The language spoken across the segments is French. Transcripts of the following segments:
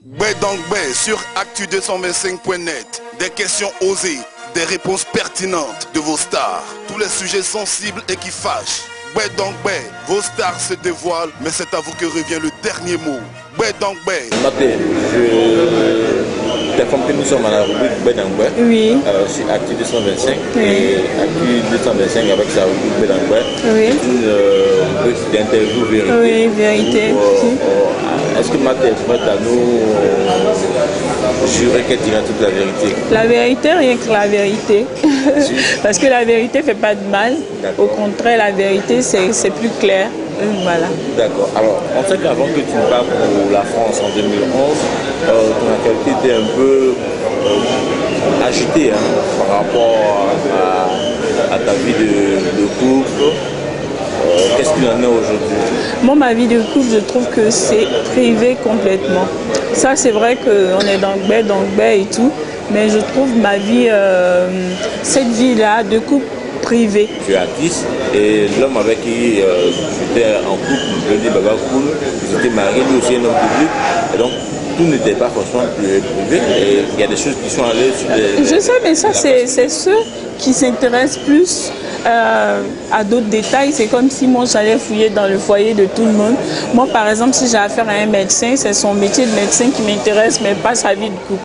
Bé donc bé sur actu225.net. Des questions osées, des réponses pertinentes de vos stars. Tous les sujets sensibles et qui fâchent. Bé donc bé, vos stars se dévoilent, mais c'est à vous que revient le dernier mot. Bé donc bé. Maté, je t'informe que nous sommes à la rubrique Bé donc bé. Oui. Sur Actu225. Oui. Et Actu225 avec sa rubrique Bé donc bé. Oui. C'est une rubrique d'interview vérité. Oui, vérité. Est-ce que Maté est prête à nous jurer qu'elle dira toute la vérité? La vérité, rien que la vérité. Parce que la vérité ne fait pas de mal. Au contraire, la vérité, c'est plus clair. Voilà. D'accord. Alors, on sait qu'avant que tu partes pour la France en 2011, ton actualité était un peu agitée par rapport à ta vie de couple. Qu'est-ce qu'il en est aujourd'hui? Moi, ma vie de couple, je trouve que c'est privé complètement. Ça, c'est vrai qu'on est dans le bain et tout, mais je trouve ma vie, cette vie-là de couple privé. Tu es artiste et l'homme avec qui tu étais en couple, je dis Baba Cool, vous étiez marié, lui aussi un homme public, et donc tout n'était pas forcément privé. Et il y a des choses qui sont allées sur les... Je sais, mais ça, c'est ceux qui s'intéressent plus à d'autres détails. C'est comme si moi j'allais fouiller dans le foyer de tout le monde. Moi par exemple, si j'ai affaire à un médecin, c'est son métier de médecin qui m'intéresse, mais pas sa vie de couple.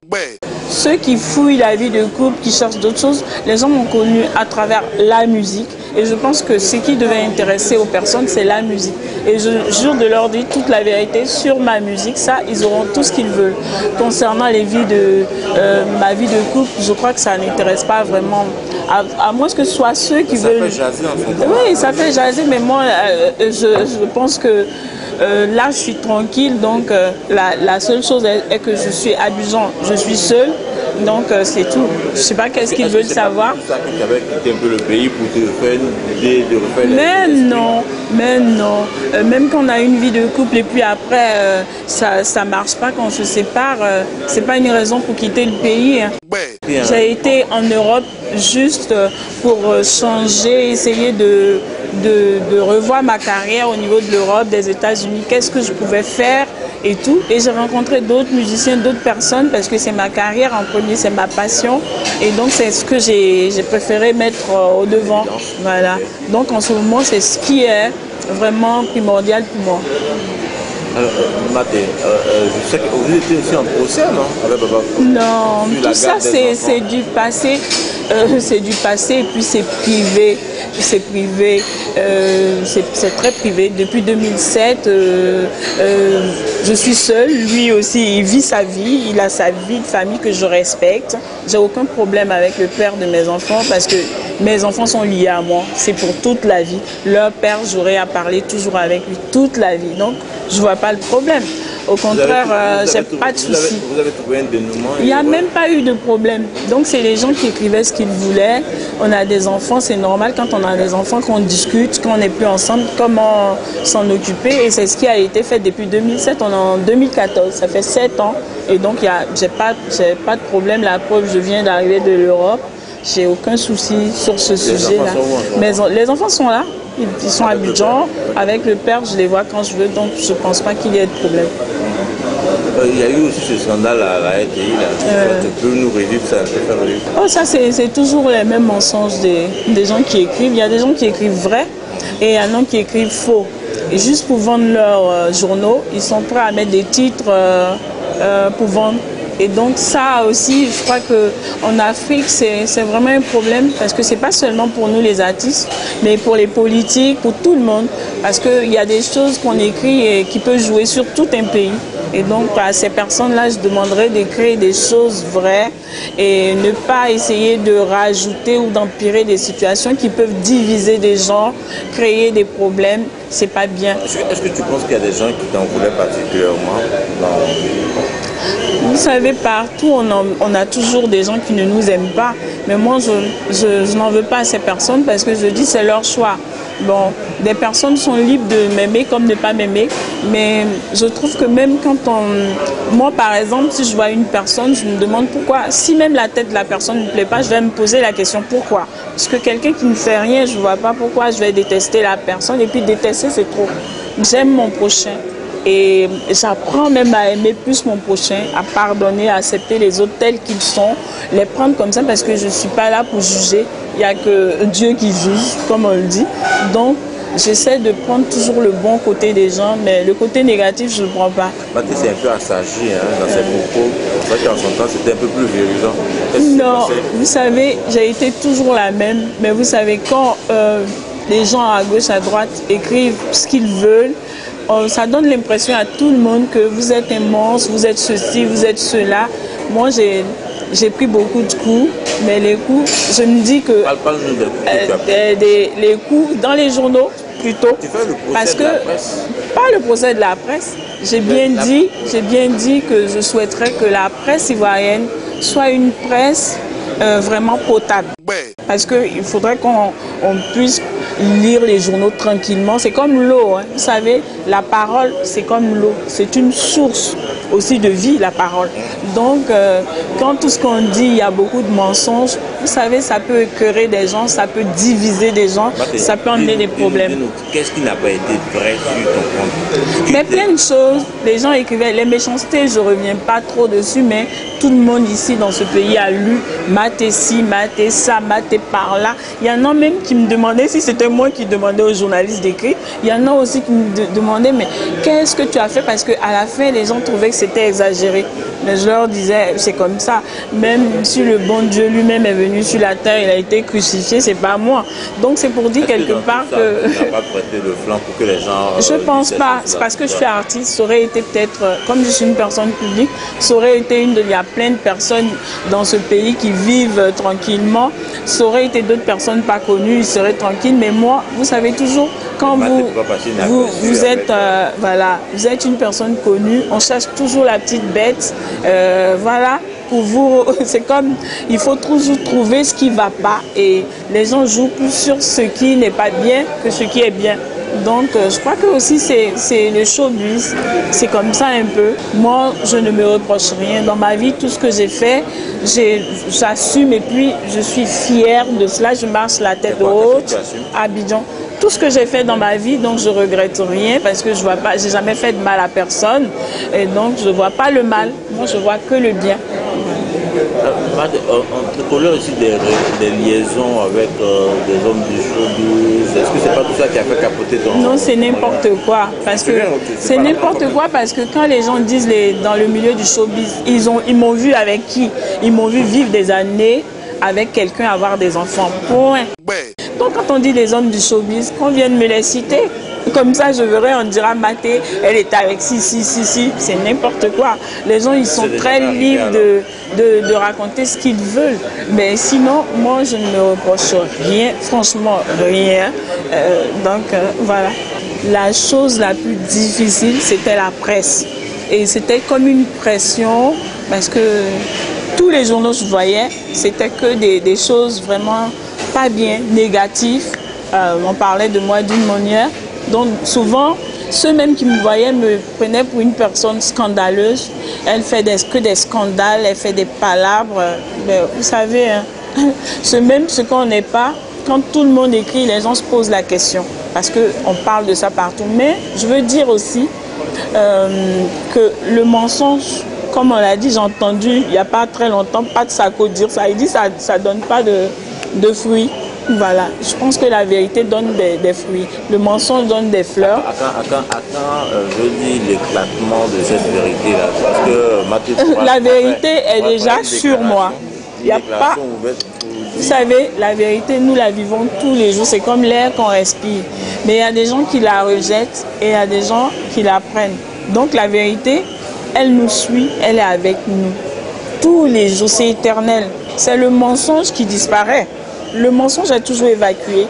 Ceux qui fouillent la vie de couple, qui cherchent d'autres choses, les gens m'ont connu à travers la musique. Et je pense que ce qui devait intéresser aux personnes, c'est la musique. Et je jure de leur dire toute la vérité sur ma musique. Ça, ils auront tout ce qu'ils veulent. Concernant les vies ma vie de couple, je crois que ça n'intéresse pas vraiment. À moins que ce soit ceux qui veulent... Ça fait jaser en fait. Oui, ça fait jaser, mais moi, je pense que là, je suis tranquille. Donc, la seule chose est que je suis abusant. Je suis seule. Donc c'est tout. Je ne sais pas qu'est-ce qu'ils veulent savoir. C'est ça que tu avais quitté un peu le pays pour te faire une idée de refaire mais non. Même quand on a une vie de couple et puis après ça ne marche pas quand on se sépare, c'est pas une raison pour quitter le pays. J'ai été en Europe juste pour changer, essayer de revoir ma carrière au niveau de l'Europe, des États-Unis, qu'est-ce que je pouvais faire et tout. Et j'ai rencontré d'autres musiciens, d'autres personnes parce que c'est ma carrière en premier, c'est ma passion. Et donc c'est ce que j'ai préféré mettre au devant. Voilà. Donc en ce moment, c'est ce qui est vraiment primordial pour moi. Alors, Maté, je sais que vous étiez aussi en procès, non? Avec Baba Cool. Non, tout ça c'est du passé. C'est du passé et puis c'est privé. C'est privé, c'est très privé. Depuis 2007, je suis seule. Lui aussi, il vit sa vie. Il a sa vie de famille que je respecte. J'ai aucun problème avec le père de mes enfants parce que mes enfants sont liés à moi. C'est pour toute la vie. Leur père, j'aurai à parler toujours avec lui toute la vie. Donc, je ne vois pas le problème. Au contraire, j'ai pas de soucis. Vous avez trouvé un dénouement? Il n'y a même pas eu de problème. Donc c'est les gens qui écrivaient ce qu'ils voulaient. On a des enfants, c'est normal quand on a des enfants qu'on discute, qu'on n'est plus ensemble, comment s'en occuper. Et c'est ce qui a été fait depuis 2007. On est en 2014, ça fait 7 ans. Et donc j'ai pas de problème. La preuve, je viens d'arriver de l'Europe. J'ai aucun souci sur ce sujet-là. Mais les enfants sont là. Ils sont à Abidjan. Avec le père, je les vois quand je veux. Donc je ne pense pas qu'il y ait de problème. Il y a eu aussi ce scandale à la RTI. Tu peux nous réduire ça? Oh, ça, c'est toujours les mêmes mensonges des gens qui écrivent. Il y a des gens qui écrivent vrai et il y en a qui écrivent faux. Et juste pour vendre leurs journaux, ils sont prêts à mettre des titres pour vendre. Et donc ça aussi, je crois qu'en Afrique, c'est vraiment un problème parce que c'est pas seulement pour nous les artistes, mais pour les politiques, pour tout le monde. Parce qu'il y a des choses qu'on écrit et qui peuvent jouer sur tout un pays. Et donc à ces personnes-là, je demanderais d'écrire des choses vraies et ne pas essayer de rajouter ou d'empirer des situations qui peuvent diviser des gens, créer des problèmes. C'est pas bien. Est-ce que tu penses qu'il y a des gens qui t'en voulaient particulièrement Vous savez, partout, on a toujours des gens qui ne nous aiment pas. Mais moi, je n'en veux pas à ces personnes parce que je dis que c'est leur choix. Bon, des personnes sont libres de m'aimer comme de ne pas m'aimer. Mais je trouve que même quand moi, par exemple, si je vois une personne, je me demande pourquoi. Si même la tête de la personne ne me plaît pas, je vais me poser la question pourquoi. Parce que quelqu'un qui ne fait rien, je ne vois pas pourquoi je vais détester la personne. Et puis détester, c'est trop. J'aime mon prochain. Et j'apprends même à aimer plus mon prochain, à pardonner, à accepter les autres tels qu'ils sont, les prendre comme ça parce que je ne suis pas là pour juger. Il n'y a que Dieu qui juge, comme on le dit. Donc, j'essaie de prendre toujours le bon côté des gens, mais le côté négatif, je ne le prends pas. C'est un peu assagi dans ses propos. C'est vrai qu'en son temps, c'était un peu plus virulent. Non, vous savez, j'ai été toujours la même. Mais vous savez, quand les gens à gauche, à droite écrivent ce qu'ils veulent, ça donne l'impression à tout le monde que vous êtes un monstre, vous êtes ceci, vous êtes cela. Moi, j'ai pris beaucoup de coups, mais les coups, je me dis que Parle-nous des coups que tu as pris. les coups dans les journaux plutôt. Tu fais le procès Parce de que, la presse? pas le procès de la presse. J'ai bien dit que je souhaiterais que la presse ivoirienne soit une presse vraiment potable. Parce qu'il faudrait qu'on puisse lire les journaux tranquillement. C'est comme l'eau, hein. Vous savez, la parole, c'est comme l'eau. C'est une source aussi de vie, la parole. Donc, quand tout ce qu'on dit, il y a beaucoup de mensonges, vous savez, ça peut écœurer des gens, ça peut diviser des gens, ça peut emmener des problèmes. Qu'est-ce qui n'a pas été vrai sur ton compte? Mais plein de choses. Les gens écrivaient, les méchancetés, je ne reviens pas trop dessus, mais tout le monde ici dans ce pays a lu, maté ci, maté ça, maté par là. Il y en a même qui me demandaient, si c'était moi qui demandais aux journalistes d'écrire, il y en a aussi qui me demandaient, mais qu'est-ce que tu as fait? Parce qu'à la fin, les gens trouvaient que c'était exagéré. Mais je leur disais, c'est comme ça. Même si le bon Dieu lui-même est venu sur la terre, il a été crucifié, c'est pas moi. Donc c'est pour dire quelque part que... Tu n'as pas prêté le flanc pour que les gens... Je pense pas. C'est parce que je suis artiste. Ça aurait été peut-être, comme je suis une personne publique, ça aurait été il y a plein de personnes dans ce pays qui vivent tranquillement. Ça aurait été d'autres personnes pas connues, ils seraient tranquilles. Mais moi, vous savez toujours, quand vous êtes, voilà, vous êtes une personne connue, on cherche toujours la petite bête, voilà. Pour vous, c'est comme, il faut toujours trouver ce qui ne va pas et les gens jouent plus sur ce qui n'est pas bien que ce qui est bien. Donc, je crois que aussi c'est le showbiz, c'est comme ça un peu. Moi, je ne me reproche rien. Dans ma vie, tout ce que j'ai fait, j'assume et puis je suis fière de cela. Je marche la tête haute à Abidjan. Tout ce que j'ai fait dans ma vie, donc je regrette rien parce que je vois pas, j'ai jamais fait de mal à personne et donc je vois pas le mal. Moi, je vois que le bien. On te connaît aussi des liaisons avec des hommes du showbiz. Est-ce que c'est pas tout ça qui a fait capoter ton... Non, c'est n'importe quoi. Parce que c'est n'importe quoi parce que quand les gens disent dans le milieu du showbiz, ils m'ont vu avec qui? Ils m'ont vu vivre des années avec quelqu'un, avoir des enfants. Point. Donc quand on dit les hommes du showbiz, qu'on vienne me les citer. Comme ça, je verrai, on dira Maté, elle est avec si. C'est n'importe quoi. Les gens, ils sont très libres de raconter ce qu'ils veulent. Mais sinon, moi, je ne me reproche rien, franchement, rien. Voilà. La chose la plus difficile, c'était la presse. Et c'était comme une pression, parce que tous les journaux que je voyais, c'était que des choses vraiment pas bien, négatives. On parlait de moi d'une manière. Donc souvent, ceux même qui me voyaient me prenaient pour une personne scandaleuse. Elle fait que des scandales, elle fait des palabres. Mais vous savez, hein, ce qu'on n'est pas, quand tout le monde écrit, les gens se posent la question. Parce qu'on parle de ça partout. Mais je veux dire aussi que le mensonge, comme on l'a dit, j'ai entendu il n'y a pas très longtemps, pas de Sako dire ça. Il dit que ça ne donne pas de fruits. Voilà, je pense que la vérité donne des fruits, le mensonge donne des fleurs. À quand je dis l'éclatement de cette vérité-là? Parce que la vérité est déjà sur moi. Il n'y a pas. Vous savez, la vérité, nous la vivons tous les jours. C'est comme l'air qu'on respire. Mais il y a des gens qui la rejettent et il y a des gens qui la prennent. Donc la vérité, elle nous suit, elle est avec nous. Tous les jours, c'est éternel. C'est le mensonge qui disparaît. Le mensonge est toujours évacué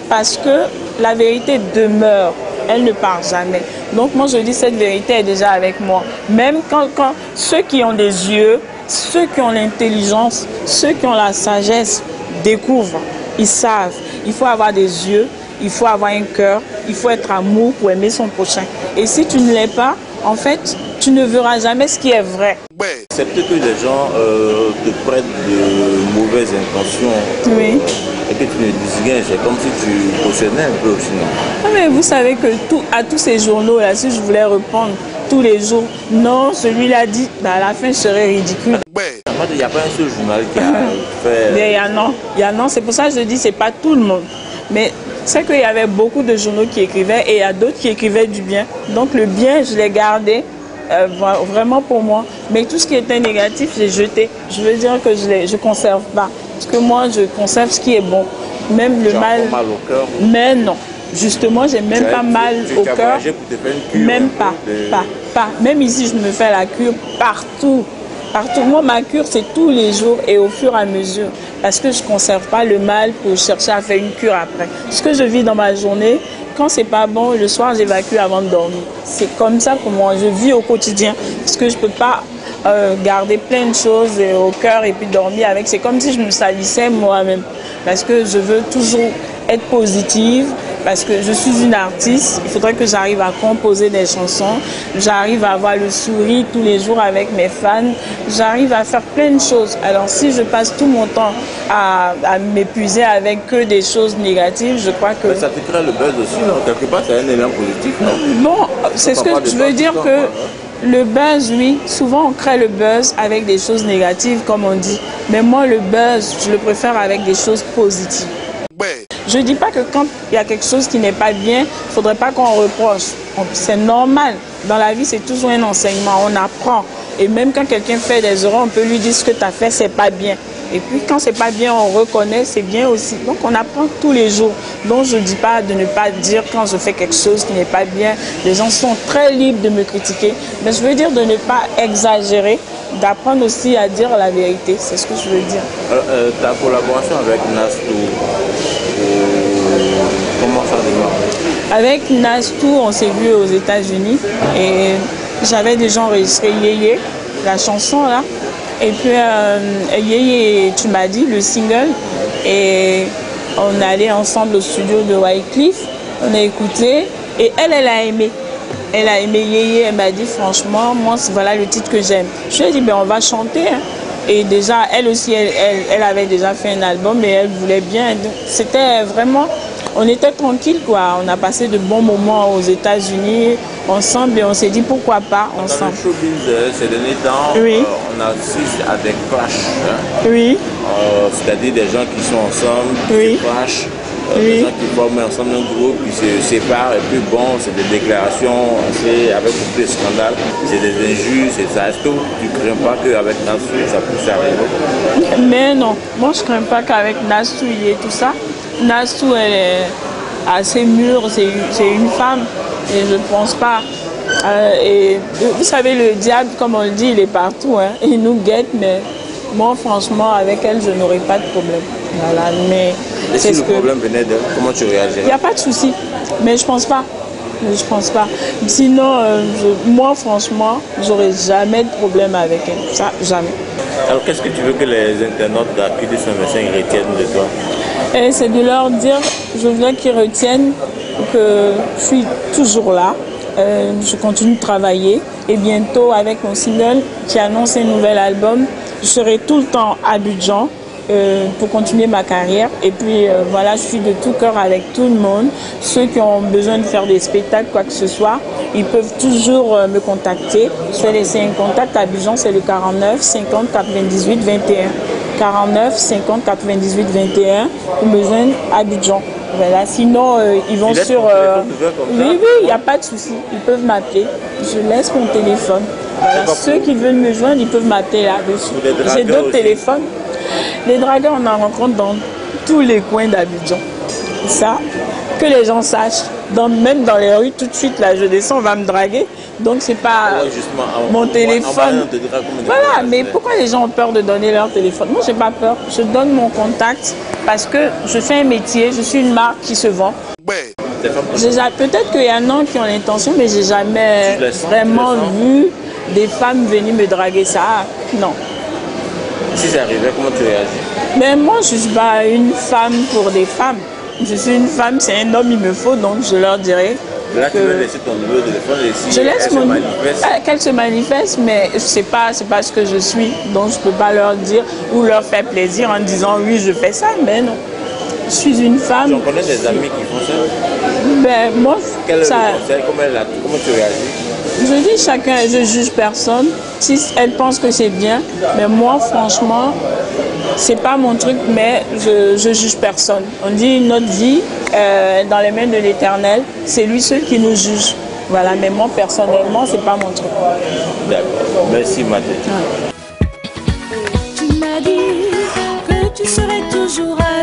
parce que la vérité demeure, elle ne part jamais. Donc moi je dis cette vérité est déjà avec moi. Même quand ceux qui ont des yeux, ceux qui ont l'intelligence, ceux qui ont la sagesse découvrent, ils savent. Il faut avoir des yeux, il faut avoir un cœur, il faut être amour pour aimer son prochain. Et si tu ne l'es pas, en fait, tu ne verras jamais ce qui est vrai. Ouais. C'est peut-être que les gens te prêtent de mauvaises intentions. Oui. Et que tu ne dis rien, c'est comme si tu cautionnais un peu aussi, non? Ah, mais vous savez que à tous ces journaux-là, si je voulais répondre tous les jours, non, celui-là dit, bah, à la fin, je serais ridicule. Ouais. Il n'y a pas un seul journal qui a fait... Mais il y a non, c'est pour ça que je dis, c'est pas tout le monde. Mais c'est qu'il y avait beaucoup de journaux qui écrivaient et il y a d'autres qui écrivaient du bien. Donc le bien, je l'ai gardé vraiment pour moi. Mais tout ce qui était négatif, j'ai jeté. Je veux dire que je conserve pas. Parce que moi, je conserve ce qui est bon. Même le mal. Mal au cœur. Mais non. Justement, j'ai même pas mal au cœur. Même pas. Même ici, je me fais la cure partout. Partout. Moi, ma cure, c'est tous les jours et au fur et à mesure. Parce que je ne conserve pas le mal pour chercher à faire une cure après. Ce que je vis dans ma journée, quand c'est pas bon, le soir, j'évacue avant de dormir. C'est comme ça pour moi. Je vis au quotidien. Parce que je ne peux pas garder plein de choses au cœur et puis dormir avec. C'est comme si je me salissais moi-même. Parce que je veux toujours être positive. Parce que je suis une artiste, il faudrait que j'arrive à composer des chansons, j'arrive à avoir le sourire tous les jours avec mes fans, j'arrive à faire plein de choses. Alors si je passe tout mon temps à m'épuiser avec que des choses négatives, je crois que... Mais ça te crée le buzz aussi, non? Quelque part, c'est un élan positif, non? Bon, c'est ce que je veux dire que le buzz, oui, souvent on crée le buzz avec des choses négatives, comme on dit. Mais moi, le buzz, je le préfère avec des choses positives. Ouais. Je ne dis pas que quand il y a quelque chose qui n'est pas bien, il ne faudrait pas qu'on reproche. C'est normal. Dans la vie, c'est toujours un enseignement. On apprend. Et même quand quelqu'un fait des erreurs, on peut lui dire ce que tu as fait, c'est pas bien. Et puis quand c'est pas bien, on reconnaît, c'est bien aussi. Donc on apprend tous les jours. Donc je ne dis pas de ne pas dire quand je fais quelque chose qui n'est pas bien. Les gens sont très libres de me critiquer. Mais je veux dire de ne pas exagérer, d'apprendre aussi à dire la vérité. C'est ce que je veux dire. Ta collaboration avec Nastou, comment ça démarre? Avec Nastou, on s'est vu aux États-Unis et j'avais déjà enregistré Yéyé, la chanson là. Et puis Yéyé, tu m'as dit, le single. Et on allait ensemble au studio de Wycliffe. On a écouté et elle a aimé. Elle a aimé Yéyé, elle m'a dit franchement, moi voilà le titre que j'aime. Je lui ai dit, ben, on va chanter. Hein. Et déjà, elle aussi, elle avait déjà fait un album et elle voulait bien. C'était vraiment, on était tranquille quoi. On a passé de bons moments aux États-Unis ensemble et on s'est dit pourquoi pas ensemble. Dans le showbiz, ces derniers temps, oui. On assiste à des clashs. Hein. Oui. C'est-à-dire des gens qui sont ensemble, oui. Qui clashent. Oui. Des gens qui forment ensemble un groupe, qui se séparent, et puis bon, c'est des déclarations avec beaucoup de scandales, c'est des injures, c'est ça. Est-ce que tu ne crains pas qu'avec Nastou, ça puisse arriver? Mais non, moi je ne crains pas qu'avec Nastou, il y ait tout ça. Nastou, elle est assez mûre, c'est une femme, et je ne pense pas. Et vous savez, le diable, comme on le dit, il est partout, hein, il nous guette, mais moi franchement, avec elle, je n'aurais pas de problème. Voilà, mais et si le problème venait d'elle, comment tu réagirais? Il n'y a pas de souci, mais je pense pas. Je pense pas. Sinon, moi, franchement, j'aurais jamais de problème avec elle. Ça, jamais. Alors, qu'est-ce que tu veux que les internautes d'Actu 225 retiennent de toi? C'est de leur dire, je veux qu'ils retiennent que je suis toujours là. Je continue de travailler. Et bientôt, avec mon single qui annonce un nouvel album, je serai tout le temps à Abidjan. Pour continuer ma carrière. Et puis voilà, je suis de tout cœur avec tout le monde. Ceux qui ont besoin de faire des spectacles, quoi que ce soit, ils peuvent toujours me contacter. Je vais laisser un contact à Abidjan, c'est le 49 50 98 21. 49 50 98 21 pour me joindre à Abidjan. Voilà, sinon ils vont sur... Oui, il n'y a pas de souci. Ils peuvent m'appeler. Je laisse mon téléphone. Voilà. Ceux qui veulent me joindre, ils peuvent m'appeler là-dessus. J'ai d'autres téléphones. Les dragueurs, on en rencontre dans tous les coins d'Abidjan. Ça, que les gens sachent. Même dans les rues, tout de suite, là, je descends, on va me draguer. Donc, c'est pas mon téléphone. Voilà, mais pourquoi les gens ont peur de donner leur téléphone? Moi, j'ai pas peur. Je donne mon contact parce que je fais un métier, je suis une marque qui se vend. Peut-être qu'il y en a qui ont l'intention, mais j'ai jamais vraiment vu des femmes venir me draguer. Ça, non. Si ça arrivait, comment tu réagis? Mais moi, je ne suis pas une femme pour des femmes. Je suis une femme, c'est un homme, il me faut, donc je leur dirais, Là, tu veux laisser ton numéro de téléphone et si je laisse elle se manifeste. Qu'elle se manifeste, mais c'est pas ce que je suis. Donc je peux pas leur dire ou leur faire plaisir en disant oui, je fais ça, mais non. Je suis une femme. Tu connais des amis qui font ça? Ben, moi, quel est ça, le conseil? Comment tu réagis? je dis chacun, je juge personne. Si elle pense que c'est bien, mais moi, franchement, c'est pas mon truc, mais je juge personne. On dit notre vie dans les mains de l'Éternel, c'est lui seul qui nous juge. Voilà, mais moi, personnellement, c'est pas mon truc. D'accord. Merci, Mathé. Ouais. Tu m'as dit que tu serais toujours à